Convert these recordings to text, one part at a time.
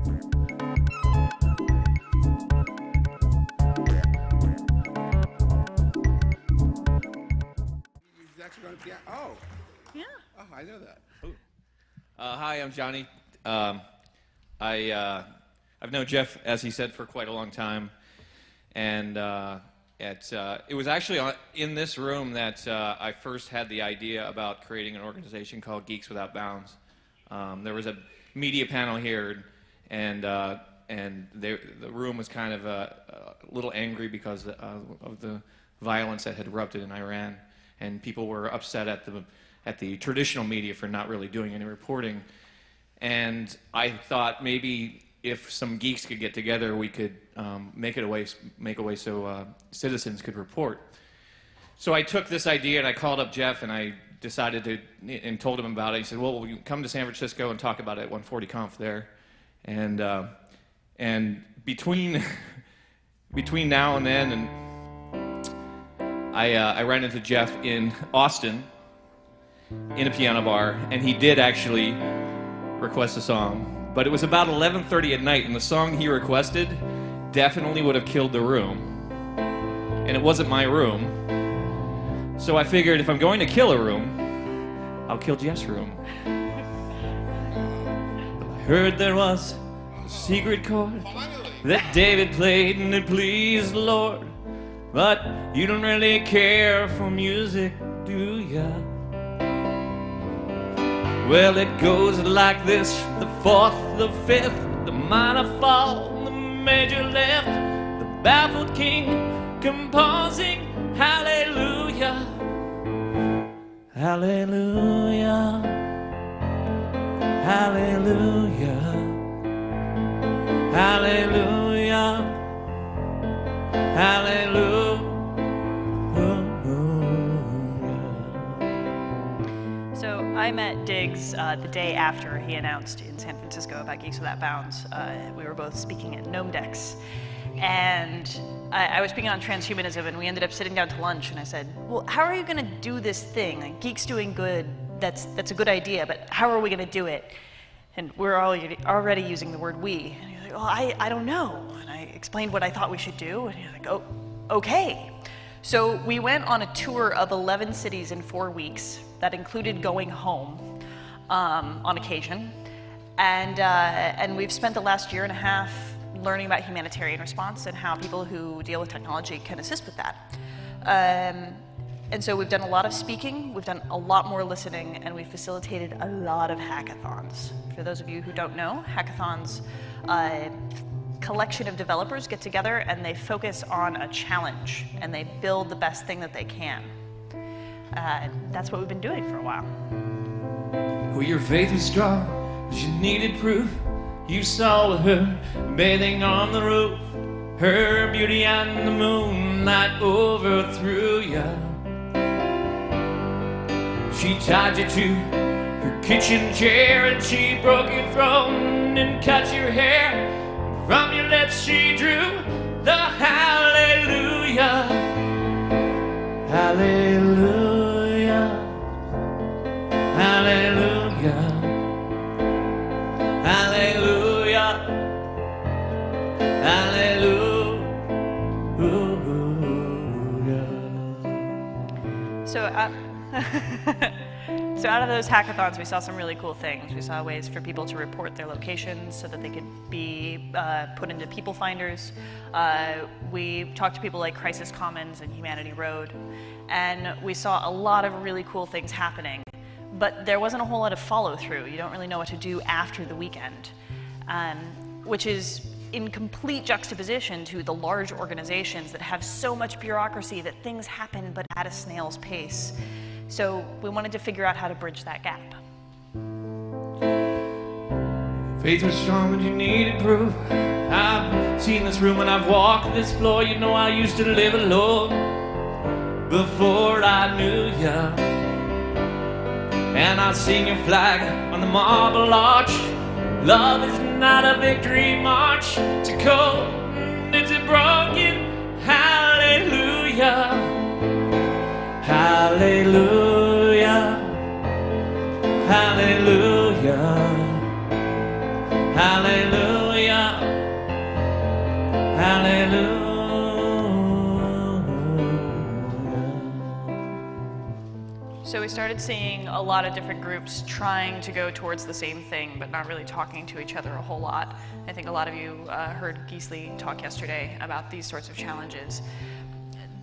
He's actually going to be. Oh. Yeah. Oh, I know that. Hi, I'm Johnny. I've known Jeff, as he said, for quite a long time, and it was actually in this room that I first had the idea about creating an organization called Geeks Without Bounds. There was a media panel here, and the room was kind of a little angry because of the violence that had erupted in Iran, and people were upset at the traditional media for not really doing any reporting. And I thought maybe if some geeks could get together, we could make a way so citizens could report. So I took this idea and I called up Jeff and I decided to and told him about it. He said, "Well, will you come to San Francisco and talk about it at 140 Conf there?" And between now and then, and I ran into Jeff in Austin in a piano bar, and he did actually request a song. But it was about 11:30 at night, and the song he requested definitely would have killed the room. And it wasn't my room. So I figured if I'm going to kill a room, I'll kill Jeff's room. But I heard there was a secret chord that David played and it pleased the Lord. But you don't really care for music, do ya? Well, it goes like this: the fourth, the fifth, the minor fall, the major left, the baffled king composing hallelujah, hallelujah, hallelujah, hallelujah, hallelujah. So I met Diggz the day after he announced in San Francisco about Geeks Without Bounds. We were both speaking at GNOMEDEX. And I was speaking on transhumanism, and we ended up sitting down to lunch, and I said, well, how are you going to do this thing? Like, Geeks doing good, that's a good idea, but how are we going to do it? And we're already using the word we. And he was like, well, I don't know. And I explained what I thought we should do, and he was like, oh, okay. So we went on a tour of 11 cities in 4 weeks. That included going home on occasion. And we've spent the last year and a half learning about humanitarian response and how people who deal with technology can assist with that. And so we've done a lot of speaking, we've done a lot more listening, and we've facilitated a lot of hackathons. For those of you who don't know, hackathons, collection of developers get together and they focus on a challenge and they build the best thing that they can. That's what we've been doing for a while. Well, your faith was strong, but you needed proof. You saw her bathing on the roof, her beauty and the moonlight overthrew you. She tied you to her kitchen chair and she broke your throne and cut your hair. From your lips she drew the hallelujah, hallelujah, hallelujah, hallelujah, hallelujah. So out of those hackathons, we saw some really cool things. We saw ways for people to report their locations so that they could be put into people finders. We talked to people like Crisis Commons and Humanity Road, and we saw a lot of really cool things happening. But there wasn't a whole lot of follow through. You don't really know what to do after the weekend, which is in complete juxtaposition to the large organizations that have so much bureaucracy that things happen but at a snail's pace. So we wanted to figure out how to bridge that gap. Faith was strong but you needed proof. I've seen this room and I've walked this floor. You know I used to live alone before I knew ya. And I've seen your flag on the marble arch. Love is not a victory march. It's a cold, it's a broken hallelujah, hallelujah, hallelujah, hallelujah, So we started seeing a lot of different groups trying to go towards the same thing, but not really talking to each other a whole lot. I think a lot of you heard Geesley talk yesterday about these sorts of challenges.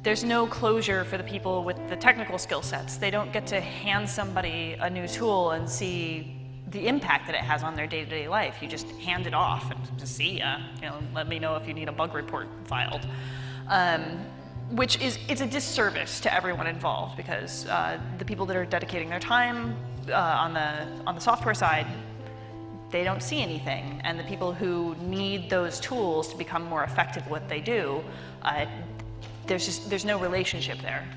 There's no closure for the people with the technical skill sets. They don't get to hand somebody a new tool and see the impact that it has on their day-to-day life. You just hand it off and just see ya. You know, let me know if you need a bug report filed. Which is, it's a disservice to everyone involved, because the people that are dedicating their time on the software side, they don't see anything, and the people who need those tools to become more effective at what they do, there's no relationship there.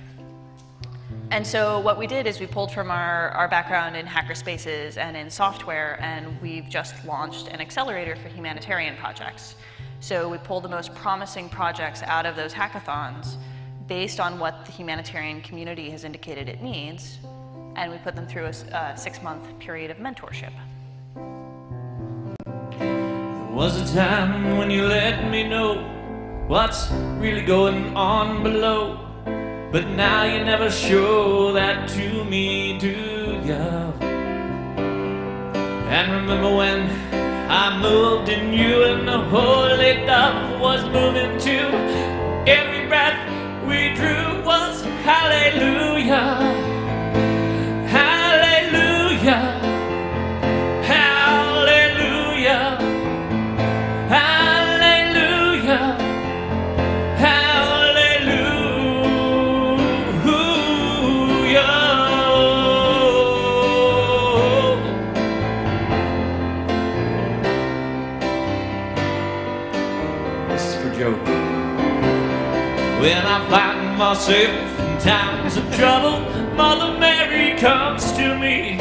And so what we did is we pulled from our background in hackerspaces and in software, and we've just launched an accelerator for humanitarian projects. So we pulled the most promising projects out of those hackathons based on what the humanitarian community has indicated it needs, and we put them through a 6-month period of mentorship. There was a time when you let me know what's really going on below, but now you never show that to me, do ya? And remember when I moved in you and the holy dove was moving too? Every breath we drew was hallelujah, hallelujah, hallelujah, hallelujah, hallelujah. This is for Joe. When I find myself in times of trouble, Mother Mary comes to me,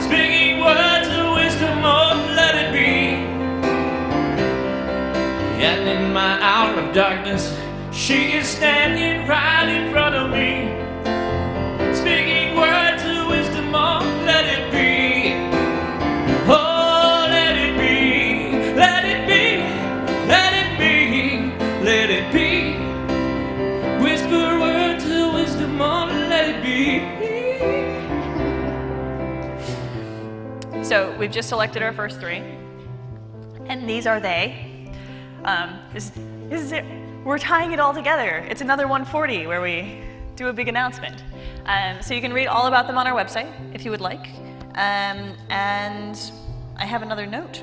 speaking words of wisdom, oh, let it be. And in my hour of darkness, she is standing right in front of me, speaking words of wisdom, oh, let it be. Oh, let it be, let it be, let it be, let it be. Whisper words of wisdom, oh, let it be. So we've just selected our first 3, and these are they. This is it. We're tying it all together. It's another 140 where we do a big announcement. So you can read all about them on our website if you would like. And I have another note.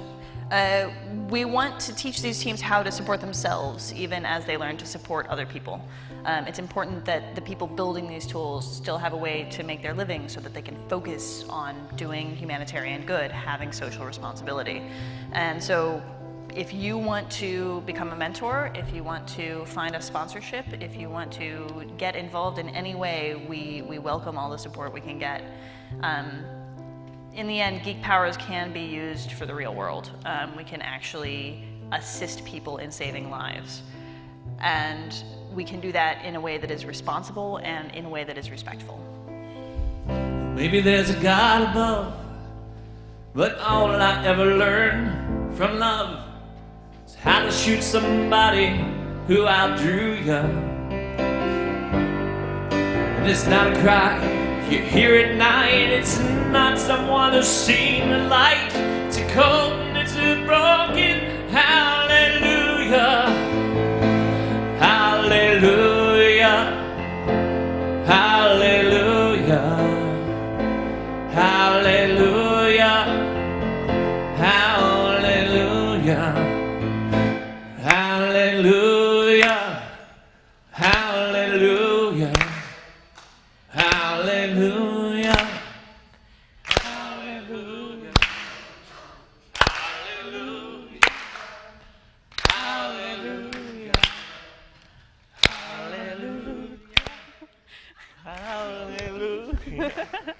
We want to teach these teams how to support themselves even as they learn to support other people. It's important that the people building these tools still have a way to make their living so that they can focus on doing humanitarian good, having social responsibility. And so if you want to become a mentor, if you want to find a sponsorship, if you want to get involved in any way, we welcome all the support we can get. In the end, Geek Powers can be used for the real world. We can actually assist people in saving lives. And we can do that in a way that is responsible and in a way that is respectful. Maybe there's a God above, but all I ever learned from love is how to shoot somebody who outdrew you. And it's not a cry you hear at night, it's not someone who's seen the light. It's a cold and it's a broken hallelujah, hallelujah, hallelujah, hallelujah, hallelujah, hallelujah, hallelujah. Hallelujah, hallelujah, hallelujah, hallelujah, hallelujah, hallelujah.